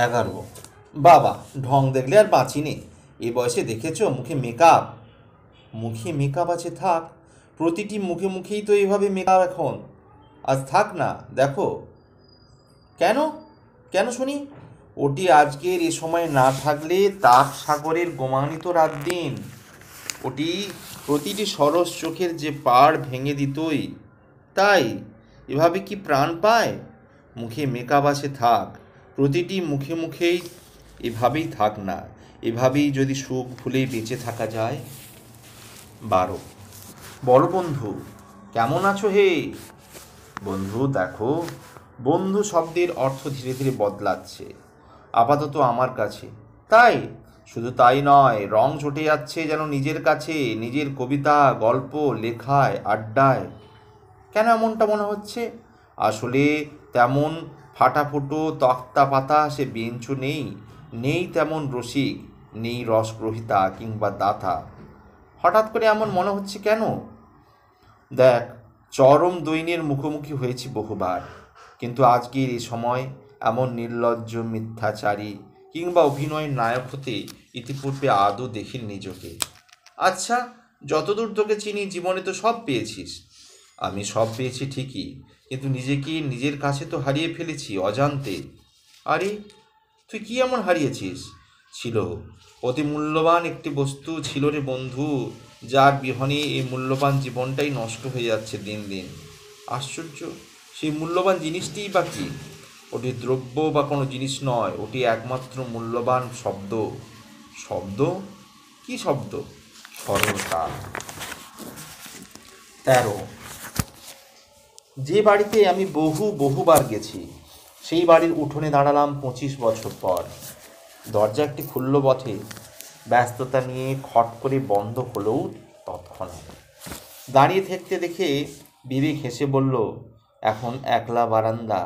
11। বাবা, ঢং দেখলে আর বাঁচি নে। এ বয়সে দেখেছো মুখে মেকআপ? মুখে মেকআপ আছে থাক, প্রতিটি মুখে মুখেই তো এইভাবে মেকআপ এখন। আজ থাক না, দেখো। কেন? কেন শুনি? ওটি আজকের এ সময় না থাকলে তাপ সাগরের গোমানিত রাত দিন। ওটি প্রতিটি সরস চোখের যে পাড় ভেঙে দিতই। তাই এভাবে কি প্রাণ পায়? মুখে মেকআপ আছে থাক, প্রতিটি মুখে মুখেই এভাবেই থাক না। এভাবেই যদি সুখ ভুলে বেঁচে থাকা যায়। 12। বলো বন্ধু, কেমন আছো হে? বন্ধু দেখো, বন্ধু শব্দের অর্থ ধীরে ধীরে বদলাচ্ছে, আপাতত আমার কাছে। তাই শুধু তাই নয়, রং চটে যাচ্ছে যেন নিজের কাছে, নিজের কবিতা, গল্প, লেখায়, আড্ডায়। কেন এমনটা মনে হচ্ছে? আসলে তেমন ফাটাফুটো তক্তা পাতা সে বেঞ্চও নেই, নেই তেমন রসিক, নেই রসগ্রহিতা কিংবা দাতা। হঠাৎ করে এমন মনে হচ্ছে কেন? দেখ, চরম দৈন্যের মুখোমুখি হয়েছি বহুবার, কিন্তু আজকের এই সময় এমন নির্লজ্জ মিথ্যাচারী কিংবা অভিনয়ের নায়ক হতে ইতিপূর্বে আদৌ দেখিনি নিজকে। আচ্ছা, যতদূর তোকে চিনি জীবনে তো সব পেয়েছিস। আমি সব পেয়েছি ঠিকই, কিন্তু নিজেকে নিজের কাছে তো হারিয়ে ফেলেছি অজান্তে। আরে, তুই কি এমন হারিয়েছিস? ছিল, অতি মূল্যবান একটি বস্তু ছিল রে বন্ধু, যার বিহনে এই মূল্যবান জীবনটাই নষ্ট হয়ে যাচ্ছে দিন দিন। আশ্চর্য, সেই মূল্যবান জিনিসটিই বা কি? ওটি দ্রব্য বা কোনো জিনিস নয়, ওটি একমাত্র মূল্যবান শব্দ। শব্দ? কি শব্দ? সরলতা। 13। যে বাড়িতে আমি বহুবার গেছি, সেই বাড়ির উঠোনে দাঁড়ালাম 25 বছর পর। দরজা একটি খুলল বটে, ব্যস্ততা নিয়ে খট করে বন্ধ হলেও তৎক্ষণাৎ। দাঁড়িয়ে থাকতে দেখে বিবেক হেসে বলল, এখন একলা বারান্দা,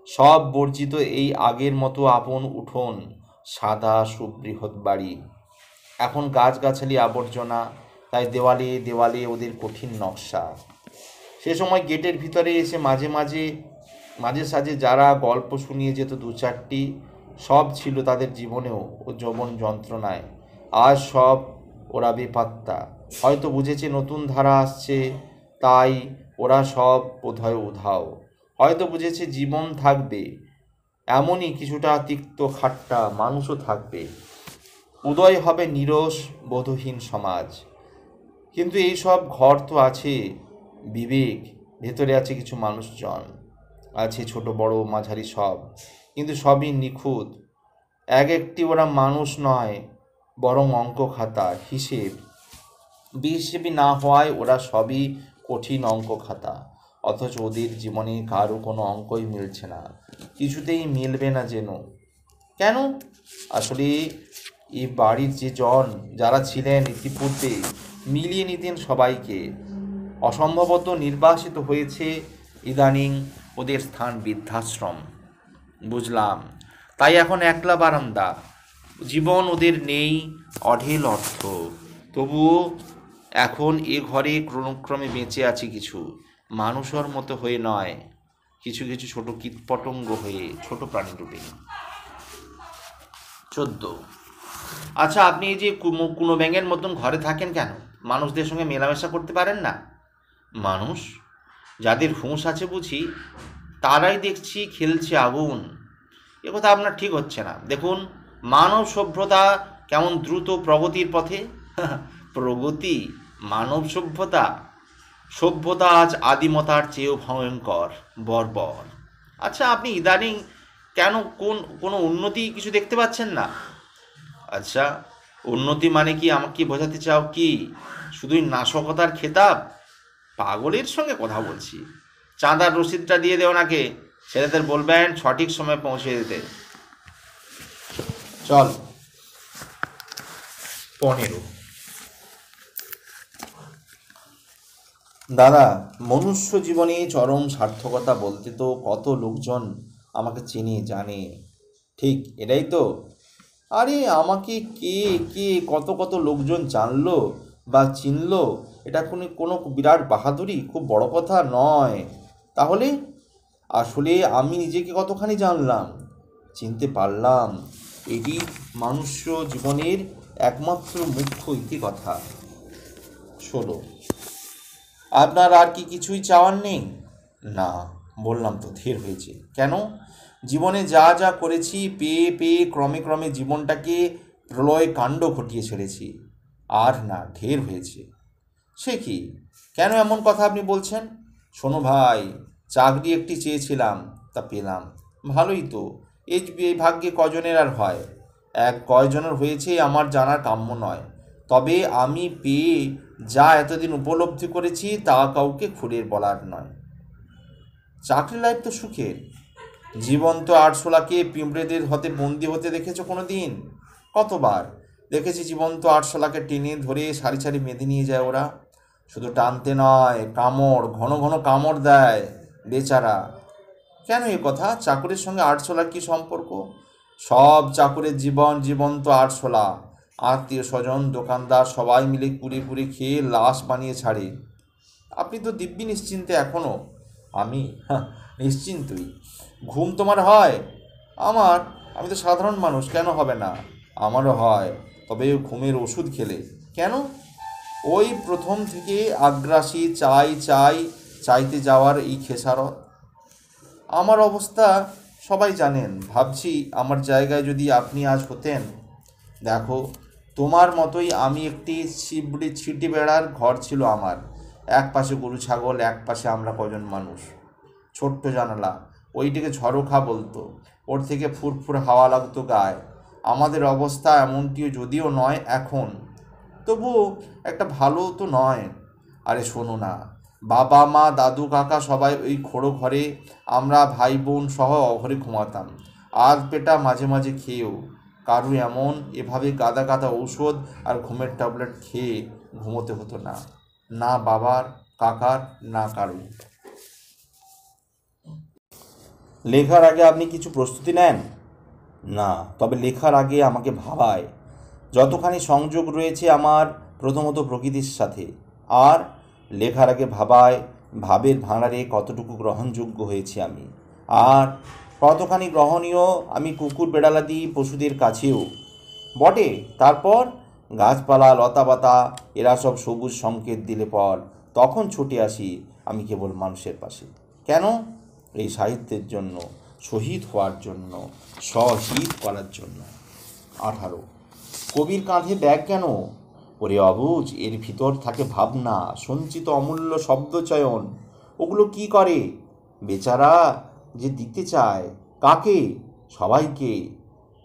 সব বর্জিত, এই আগের মতো আপন উঠোন, সাদা সুবৃহৎ বাড়ি। এখন গাছগাছালি আবর্জনা, তাই দেওয়ালে দেওয়ালে ওদের কঠিন নকশা। সে সময় গেটের ভিতরে এসে মাঝে সাঝে যারা গল্প শুনিয়ে যেত দু চারটি, সব ছিল তাদের জীবনেও ও যৌবন যন্ত্রণায়। আজ সব ওরা বেপাত্তা। হয়তো বুঝেছে নতুন ধারা আসছে, তাই ওরা সব বোধহয় উধাও। হয়তো বুঝেছে জীবন থাকবে, এমনই কিছুটা তিক্ত খাট্টা মানুষও থাকবে। উদয় হবে নিরস বোধহীন সমাজ। কিন্তু এই সব ঘর তো আছে বিবেক, ভেতরে আছে কিছু মানুষজন, আছে ছোট বড় মাঝারি সব, কিন্তু সবই নিখুঁত। এক একটি ওরা মানুষ নয়, বরং অঙ্ক খাতা, হিসেব। বিহিসেবি না হওয়ায় ওরা সবই কঠিন অঙ্ক খাতা। অথচ ওদের জীবনে কারো কোনো অঙ্কই মিলছে না, কিছুতেই মিলবে না যেন। কেন? আসলে এই বাড়ির যে জন যারা ছিলেন ইতিপূর্বে, মিলিয়ে নিতেন সবাইকে। অসম্ভবত নির্বাসিত হয়েছে ইদানিং, ওদের স্থান বৃদ্ধাশ্রম। বুঝলাম, তাই এখন একলা বারান্দা। জীবন ওদের নেই, অঢেল অর্থ। তবুও এখন এ ঘরে ক্রমক্রমে বেঁচে আছে কিছু, মানুষের মতো হয়ে নয়, কিছু কিছু ছোট কীটপতঙ্গ হয়ে, ছোট প্রাণী রূপে। 14। আচ্ছা, আপনি এই যে কুনো ব্যাঙের মতন ঘরে থাকেন কেন? মানুষদের সঙ্গে মেলামেশা করতে পারেন না? মানুষ? যাদের হুঁশ আছে বুঝি, তারাই দেখছি খেলছে আগুন। এ কথা আপনার ঠিক হচ্ছে না। দেখুন, মানব সভ্যতা কেমন দ্রুত প্রগতির পথে। প্রগতি? মানব সভ্যতা? সভ্যতা আজ আদিমতার চেয়েও ভয়ঙ্কর, বর্বর। আচ্ছা, আপনি ইদানিং কেন কোনো উন্নতি কিছু দেখতে পাচ্ছেন না? আচ্ছা, উন্নতি মানে কি আমাকে বোঝাতে চাও কি? শুধুই নাশকতার খেতাব? পাগলের সঙ্গে কথা বলছি। চাঁদার রসিদটা দিয়ে দে ওনাকে, ছেলেদের বলবেন সঠিক সময় পৌঁছে দিতে। চল। 15। দাদা, মনুষ্য জীবনে চরম সার্থকতা বলতে তো কত লোকজন আমাকে চেনে জানে। ঠিক এটাই তো? আরে, আমাকে কে কে কত কত লোকজন জানলো বা চিনলো, এটা কোনো কোনো বিরাট বাহাদুরি, খুব বড় কথা নয়। তাহলে আসলে আমি নিজেকে কতখানি জানলাম, চিনতে পারলাম। এটি মনুষ্য জীবনের একমাত্র মুখ্য ইতিকথা। শোনো, আপনার আর কি কিছুই চাওয়ার নেই? না, বললাম তো, ঢের হয়েছে। কেন? জীবনে যা যা করেছি পেয়ে পেয়ে ক্রমে ক্রমে জীবনটাকে প্রলয় কাণ্ড ঘটিয়ে ছেড়েছি। আর না, ঢের হয়েছে। সে কি, কেন এমন কথা আপনি বলছেন? শোনো ভাই, চাকরি একটি চেয়েছিলাম, তা পেলাম। ভালোই তো। এই ভাগ্যে কজনের আর হয়? কয়জনের হয়েছে আমার জানার কাম্য নয়। তবে আমি পেয়ে যা এতদিন উপলব্ধি করেছি তা কাউকে খুঁড়ে বলার নয়। চাকরি লাইফ তো সুখের। জীবন্ত আরশোলাকে পিঁপড়েদের হতে বন্দি হতে দেখেছো কোনো দিন? কতবার দেখেছি জীবন্ত আরশোলাকে টেনে ধরে সারি সারি বেঁধে নিয়ে যায় ওরা। শুধু টানতে নয়, কামড়, ঘন ঘন কামড় দেয় বেচারা। কেন এ কথা? চাকরের সঙ্গে আরশোলার কি সম্পর্ক? সব চাকরের জীবন জীবন্ত আরশোলা। আত্মীয় স্বজন, দোকানদার সবাই মিলে কুড়ে কুড়ে খেয়ে লাশ বানিয়ে ছাড়ে। আপনি তো দিব্যি নিশ্চিন্তে এখনও। আমি নিশ্চিন্তই। ঘুম তোমার হয়? আমি তো সাধারণ মানুষ, কেন হবে না? আমারও হয়, তবে ঘুমের ওষুধ খেলে। কেন? ওই প্রথম থেকে আগ্রাসী চাইতে যাওয়ার এই খেসারত। আমার অবস্থা সবাই জানেন। ভাবছি আমার জায়গায় যদি আপনি আজ হতেন। দেখো, তোমার মতোই আমি একটি ছিটি বেড়ার ঘর ছিল আমার। এক পাশে গরু ছাগল, এক পাশে আমরা কজন মানুষ। ছোট্ট জানালা, ওইটিকে ঝরোখা বলতো। ওর থেকে ফুরফুর হাওয়া লাগতো গায়ে। আমাদের অবস্থা এমনটিও যদিও নয় এখন, তবুও একটা ভালো তো নয়। আরে শোনো না, বাবা মা দাদু কাকা সবাই ওই খোড়ো ঘরে, আমরা ভাই বোন সহ অঘরে ঘুমাতাম। আর পেটা মাঝে মাঝে খেয়েও। কারু এভাবে গাদা গাদা ঔষধ আর ঘুমের ট্যাবলেট খেয়ে ঘুমোতে হতো না। না বাবার, কাকার, না কারু। লেখার আগে আপনি কিছু প্রস্তুতি নেন? না, তবে লেখার আগে আমাকে ভাবায়। যতখানি সংযোগ রয়েছে আমার প্রথমত প্রকৃতির সাথে, আর লেখার আগে ভাবায় ভাবের ভাঁড়ারে কতটুকু গ্রহণযোগ্য হয়েছে আমি, আর কতখানি গ্রহণীয় আমি কুকুর বেড়ালাদি পশুদের কাছেও বটে। তারপর গাছপালা লতাপাতা এরা সব সবুজ সংকেত দিলে পর তখন ছুটে আসি আমি কেবল মানুষের পাশে। কেন? এই সাহিত্যের জন্য, শহীদ হওয়ার জন্য, শহীদ করার জন্য। 18। কবির কাঁধে ব্যাগ কেন? ওরে অবুঝ, এর ভিতর থাকে ভাবনা, সঞ্চিত অমূল্য শব্দচয়ন। ওগুলো কি করে? বেচারা যে দিতে চায়। কাকে? সবাইকে।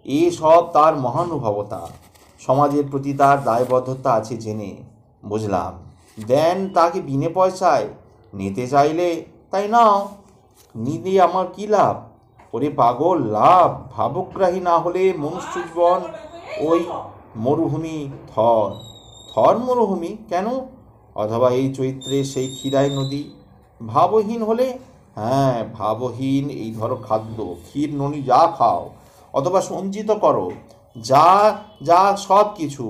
এ সব তার মহানুভবতা। সমাজের প্রতি তার দায়বদ্ধতা আছে জেনে। বুঝলাম। দেন তাকে বিনে পয়সায়। নিতে চাইলে তাই নাও। নিতে আমার কী লাভ? ওরে পাগল, লাভ। ভাবগ্রাহী না হলে মনুষ্য জীবন ওই মরুভূমি থর মরুভূমি কেন? অথবা এই চৈত্রে সেই ক্ষীরাই নদী। ভাবহীন হলে? হ্যাঁ, ভাবহীন। এই ধরো খাদ্য, ক্ষীর ননি যা খাও, অথবা সঞ্চিত করো, যা যা সব কিছু,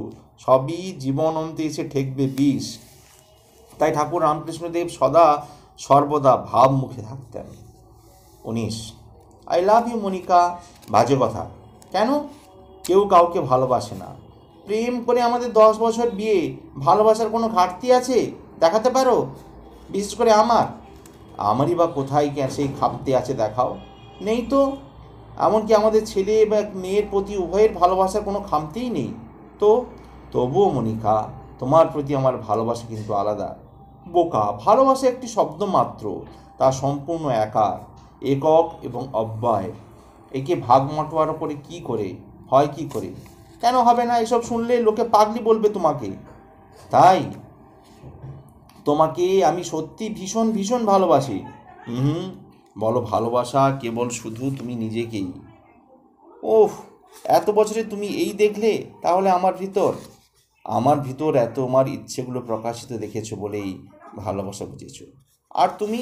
সবই জীবন অন্তে এসে ঠেকবে বিষ। তাই ঠাকুর রামকৃষ্ণদেব সর্বদা ভাব মুখে থাকতেন। 19। I love you Monica. বাজে কথা। কেন? কেউ কাউকে ভালোবাসে না। প্রেম করে আমাদের 10 বছর বিয়ে, ভালোবাসার কোনো ঘাটতি আছে? দেখাতে পারো? বিশেষ করে আমারই বা কোথায় সেই খাপতে আছে দেখাও। নেই তো। এমনকি আমাদের ছেলে বা মেয়ের প্রতি উভয়ের ভালোবাসার কোনো খামতিই নেই তো। তবুও মনিকা, তোমার প্রতি আমার ভালোবাসা কিন্তু আলাদা। বোকা, ভালোবাসা একটি শব্দ মাত্র, তা সম্পূর্ণ একক এবং অব্যয়। একে ভাগ মাটোয়ারা করে কি করে হয়? কি করে? কেন হবে না? এসব শুনলে লোকে পাগলি বলবে তোমাকে। তাই তোমাকে আমি সত্যি ভীষণ ভীষণ ভালোবাসি। বলো ভালোবাসা কেবল শুধু তুমি নিজেকেই। ওহ, এত বছরে তুমি এই দেখলে? তাহলে আমার ভিতর এত আমার ইচ্ছেগুলো প্রকাশিত দেখেছো বলেই ভালোবাসা বুঝেছো। আর তুমি?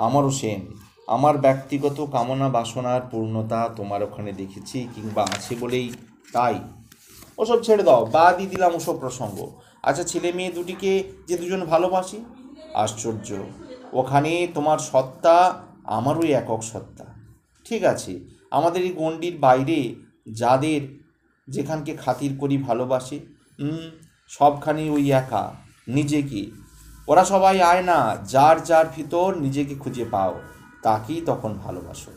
আমারও সেম। আমার ব্যক্তিগত কামনা বাসনার পূর্ণতা তোমার ওখানে দেখেছি কিংবা আছে বলেই তাই। ওসব ছেড়ে দাও, বাদই দিলাম ওসব প্রসঙ্গ। আচ্ছা, ছেলে মেয়ে দুটিকে যে দুজন ভালোবাসি, আশ্চর্য, ওখানে তোমার সত্তা আমারই একক সত্তা। ঠিক আছে, আমাদের এই গণ্ডির বাইরে যাদের যেখানকে খাতির করি ভালোবাসি, সবখানি ওই একা নিজেকে। ওরা সবাই আয় না, যার যার ভিতর নিজেকে খুঁজে পাও, তাকেই তখন ভালোবাসো।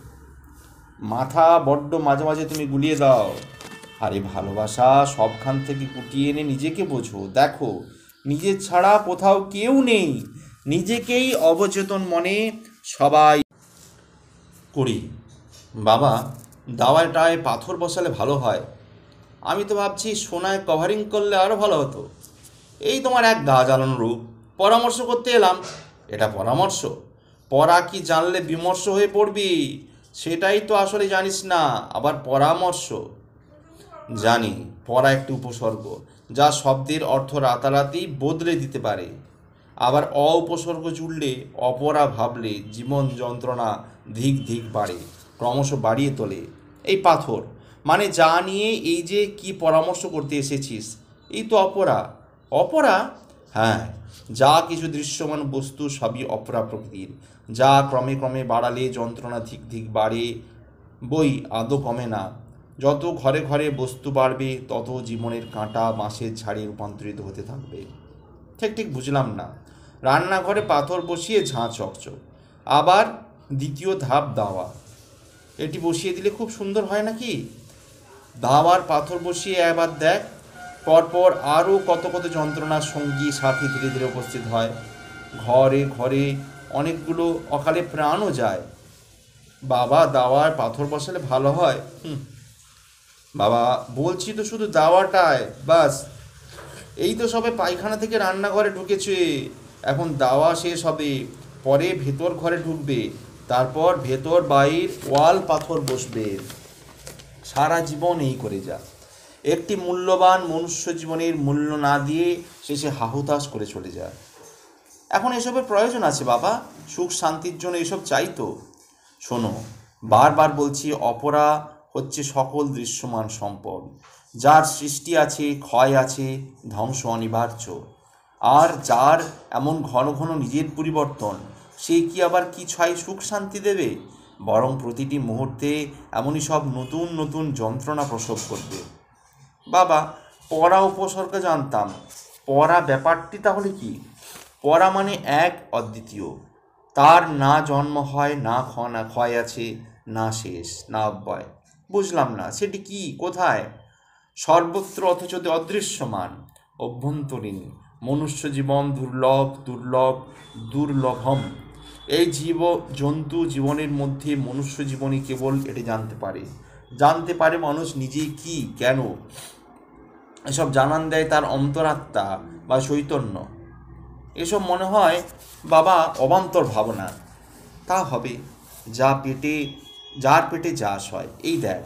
মাথা বড্ড মাঝে মাঝে তুমি গুলিয়ে দাও। আরে ভালোবাসা সবখান থেকে কুটিয়ে এনে নিজেকে বোঝো। দেখো নিজের ছাড়া কোথাও কেউ নেই, নিজেকেই অবচেতন মনে সবাই করি। বাবা, দাওয়াটায় পাথর বসালে ভালো হয়। আমি তো ভাবছি সোনায় কভারিং করলে আরও ভালো হতো। এই তোমার এক গা জ্বালানো রূপ, পরামর্শ করতে এলাম। এটা পরামর্শ? পড়া কি জানলে বিমর্ষ হয়ে পড়বি, সেটাই তো আসলে জানিস না, আবার পরামর্শ। জানি পড়া একটি উপসর্গ, যা শব্দের অর্থ রাতারাতি বদলে দিতে পারে। আবার উপসর্গ জুড়লে, অপরা ভাবলে জীবন যন্ত্রণা ধিক ধিক বাড়ে, ক্রমশ বাড়িয়ে তোলে। এই পাথর মানে যা নিয়ে এই যে কি পরামর্শ করতে এসেছিস, এই তো অপরা। অপরা? হ্যাঁ, যা কিছু দৃশ্যমান বস্তু সবই অপরা প্রকৃতির, যা ক্রমে ক্রমে বাড়ালে যন্ত্রণা ধিক ধিক বাড়ে, বই আদৌ কমে না। যত ঘরে ঘরে বস্তু বাড়বে, তত জীবনের কাঁটা বাঁশের ঝাড়ে রূপান্তরিত হতে থাকবে। ঠিক ঠিক বুঝলাম না। রান্নাঘরে পাথর বসিয়ে ঝাঁ চকচক, আবার দ্বিতীয় ধাপ দাওয়া, এটি বসিয়ে দিলে খুব সুন্দর হয় নাকি? দাওয়ার পাথর বসিয়ে এবার দেখ, পরপর আরও কত কত যন্ত্রণার সঙ্গী সাথী ধীরে ধীরে উপস্থিত হয়। ঘরে ঘরে অনেকগুলো অকালে প্রাণও যায়। বাবা, দাওয়ার পাথর বসালে ভালো হয়? বাবা, বলছি তো শুধু দাওয়াটায়, বাস। এই তো সবে পায়খানা থেকে রান্নাঘরে ঢুকেছে, এখন দাওয়া শেষ হবে, পরে ভেতর ঘরে ঢুকবে, তারপর ভেতর বাইর ওয়াল পাথর বসবে। সারা জীবন এই করে যা, একটি মূল্যবান মনুষ্য জীবনের মূল্য না দিয়ে শেষে হাহুতাশ করে চলে যায়। এখন এসবের প্রয়োজন আছে বাবা, সুখ শান্তির জন্য এসব চাই তো। শোনো, বারবার বলছি, অপরা হচ্ছে সকল দৃশ্যমান সম্পদ, যার সৃষ্টি আছে, ক্ষয় আছে, ধ্বংস অনিবার্য। আর যার এমন ঘন ঘন নিজের পরিবর্তন, সে কি আবার কি ছয় সুখ শান্তি দেবে? বরং প্রতিটি মুহূর্তে এমনই সব নতুন নতুন যন্ত্রণা প্রসব করবে। বাবা, পড়া উপসর্গ জানতাম, পড়া ব্যাপারটি তাহলে কি? পড়া মানে এক অদ্বিতীয়, তার না জন্ম হয়, না ক্ষয় আছে, না শেষ, না অব্যয়। বুঝলাম না, সেটি কি, কোথায়? সর্বত্র, অথচ অদৃশ্যমান, অভ্যন্তরীণ। মনুষ্য জীবন দুর্লভ, দুর্লভ, দুর্লভম। এই জন্তু জীবনের মধ্যে মনুষ্য জীবনই কেবল এটি জানতে পারে মানুষ নিজেই কি, কেন। এসব জানান দেয় তার অন্তরাত্মা বা চৈতন্য। এসব মনে হয় বাবা অবান্তর ভাবনা। তা হবে, যার পেটে চাষ হয়। এই দেখ,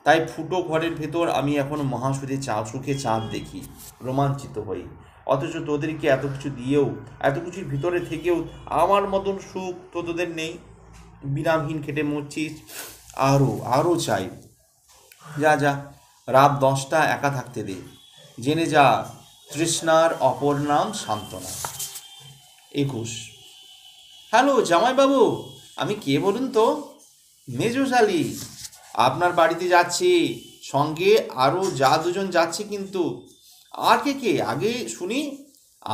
তাই ফুটো ঘরের ভেতর আমি এখন মহাসুখে চাঁদ দেখি, রোমাঞ্চিত হই। অথচ তোদেরকে এত কিছু দিয়েও, এত কিছুর ভিতরে থেকেও আমার মতন সুখ তো তোদের নেই। বিরামহীন খেটে মরছিস, আরও চাই। যা যা, রাত 10টা একা থাকতে দে, জেনে যা তৃষ্ণার অপর নাম সান্ত্বনা। 21। হ্যালো জামাইবাবু, আমি কে বলুন তো? মেজশালী, আপনার বাড়িতে যাচ্ছি, সঙ্গে আরও যা দুজন যাচ্ছে। কিন্তু আর কে আগে শুনি?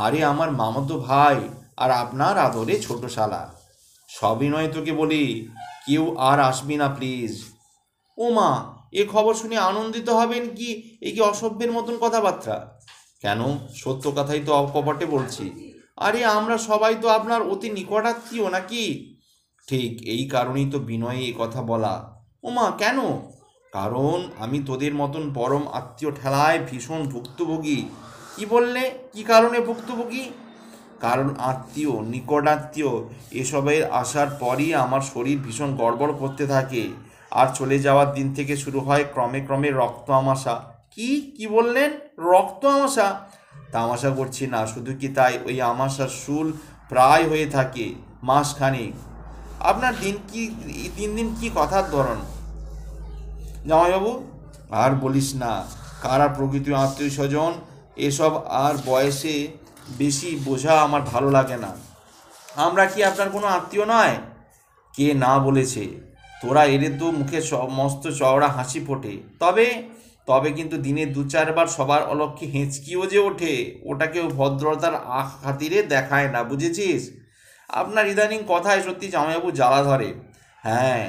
আরে আমার মামাতো ভাই আর আপনার আদরে ছোট শালা। সবই নয় তোকে বলি, কেউ আর আসবি না প্লিজ। ও মা, এ খবর শুনে আনন্দিত হবেন কি? এ কি অসভ্যের মতন কথাবার্তা? কেন, সত্য কথাই তো অকপটে বলছি। আরে আমরা সবাই তো আপনার অতি নিকটাত্মীয় নাকি? ঠিক এই কারণেই তো বিনয়ে এ কথা বলা। ওমা, কেন? কারণ আমি তোদের মতন পরম আত্মীয় ঠেলায় ভীষণ ভুক্তভোগী। কি বললে? কি কারণে ভুক্তভোগী? কারণ আত্মীয়, নিকটাত্মীয় এসবের আসার পরই আমার শরীর ভীষণ গড়বড় করতে থাকে, আর চলে যাওয়ার দিন থেকে শুরু হয় ক্রমে ক্রমে রক্ত আমাশা। কি বললেন? রক্ত আমাশা? তামাশা করছি না, শুধু কি তাই, ওই আমাশার শুল প্রায় হয়ে থাকে মাসখানেক। আপনার দিন দিন কি কথার ধরন জামাইবাবু? আর বলিস না, কারা প্রকৃত আত্মীয় স্বজন এসব আর বয়সে বেশি বোঝা আমার ভালো লাগে না। আমরা কি আপনার কোনো আত্মীয় নয়? কে না বলেছে? তোরা এলে তো মুখে মস্ত চওড়া হাসি ফোটে, তবে তবে কিন্তু দিনে 2-4 বার সবার অলক্ষ্যে হেঁচকিও যে ওঠে, ওটা কেউ ভদ্রতার খাতিরে দেখায় না, বুঝেছিস? আপনার ইদানিং কথায় সত্যি জামাইবাবু জ্বালা ধরে। হ্যাঁ,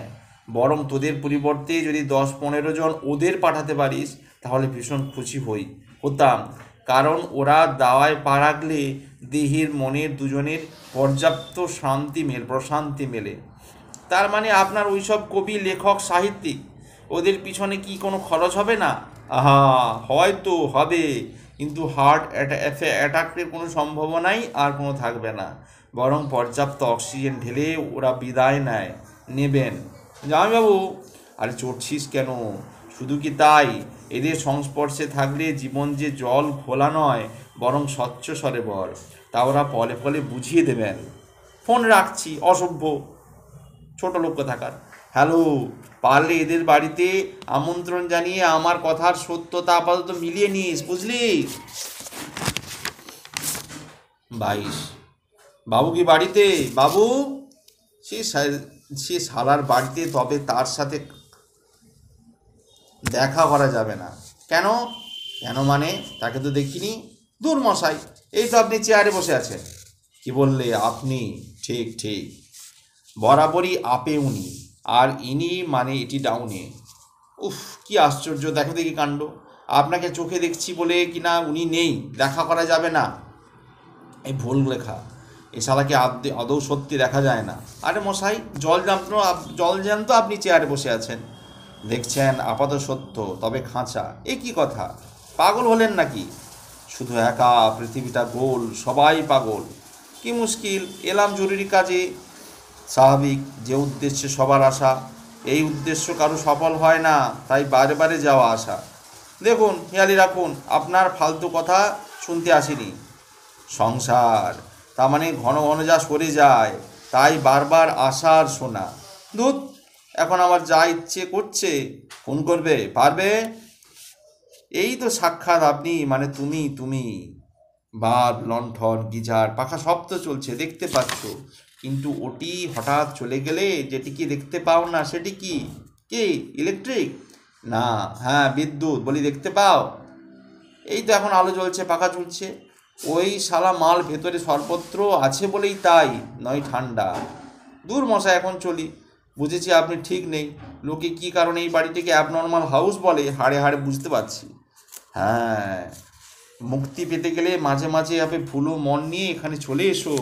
বরং তোদের পরিবর্তে যদি 10-15 জন ওদের পাঠাতে পারিস তাহলে ভীষণ খুশি হতাম, কারণ ওরা দাওয়ায় পা রাখলে দেহের মনের দুজনের পর্যাপ্ত প্রশান্তি মেলে। তার মানে আপনার ওইসব কবি, লেখক, সাহিত্যিক, ওদের পিছনে কি কোনো খরচ হবে না? আহা, হয়তো হবে, কিন্তু হার্ট অ্যাটাকের কোনো সম্ভাবনাই আর কোনো থাকবে না। বরং পর্যাপ্ত অক্সিজেন ঢেলে ওরা বিদায় নেবেন। জামাইবাবু, আরে চড়ছিস কেন? শুধু কি তাই, এদের সংস্পর্শে থাকলে জীবন যে জল ঘোলা নয়, বরং স্বচ্ছ সরোবর, তা ওরা পলে পলে বুঝিয়ে দেবেন। ফোন রাখছি, অসভ্য ছোট লোক থাকার। হ্যালো, পারলে এদের বাড়িতে আমন্ত্রণ জানিয়ে আমার কথার সত্যতা আপাতত মিলিয়ে নিস, বুঝলি? 22। বাবু কি বাড়িতে? বাবু? সে শালার বাড়িতে, তবে তার সাথে দেখা করা যাবে না। কেন? কেন মানে, তাকে তো দেখিনি। দূর মশাই, এই তো আপনি চেয়ারে বসে আছেন। কি বললে আপনি? ঠিক ঠিক, বরাবরই আপে উনি, আর ইনি মানে এটি ডাউনে। উফ, কি আশ্চর্য! দেখো দেখি কাণ্ড, আপনাকে চোখে দেখছি বলে কিনা উনি নেই, দেখা করা যাবে না। এই ভুল লেখা, এ শালাকে আদৌ সত্যি দেখা যায় না। আরে মশাই, জল জ্যান্ত আপনি চেয়ারে বসে আছেন, দেখছেন আপাত সত্য, তবে খাঁচা। এ কি কথা, পাগল হলেন নাকি? শুধু একা, পৃথিবীটা গোল, সবাই পাগল। কি মুশকিল, এলাম জরুরি কাজে। স্বাভাবিক, যে উদ্দেশ্যে সবার আসা, এই উদ্দেশ্য কারো সফল হয় না, তাই বারে বারে যাওয়া আসা। দেখুন, খেয়ালি রাখুন, আপনার ফালতু কথা শুনতে আসিনি। সংসার, তা মানে ঘন ঘন যা সরে যায়, তাই বারবার আসা আর শোনা। ধুত, এখন আমার যা ইচ্ছে করছে ফোন করবে, পারবে? এই তো সাক্ষাৎ আপনি, মানে তুমি বাল্ব, লণ্ঠন, গিজার, পাখা সব তো চলছে, দেখতে পাচ্ছ, কিন্তু ওটি হঠাৎ চলে গেলে যেটি কি দেখতে পাও না, সেটি কি? কি ইলেকট্রিক? না, হ্যাঁ বিদ্যুৎ বলি, দেখতে পাও? এই তো এখন আলো জ্বলছে, পাখা চলছে, ওই শালা মাল ভেতরে সর্বত্র আছে বলেই তাই, নয় ঠান্ডা। দূর মশা, এখন চলি। বুঝেছি আপনি ঠিক নেই, লোকে কী কারণে এই বাড়িটিকে অ্যাবনর্মাল হাউস বলে হাড়ে হাড়ে বুঝতে পারছি। হ্যাঁ, মুক্তি পেতে গেলে মাঝে মাঝে ভুলো মন নিয়ে এখানে চলে এসো।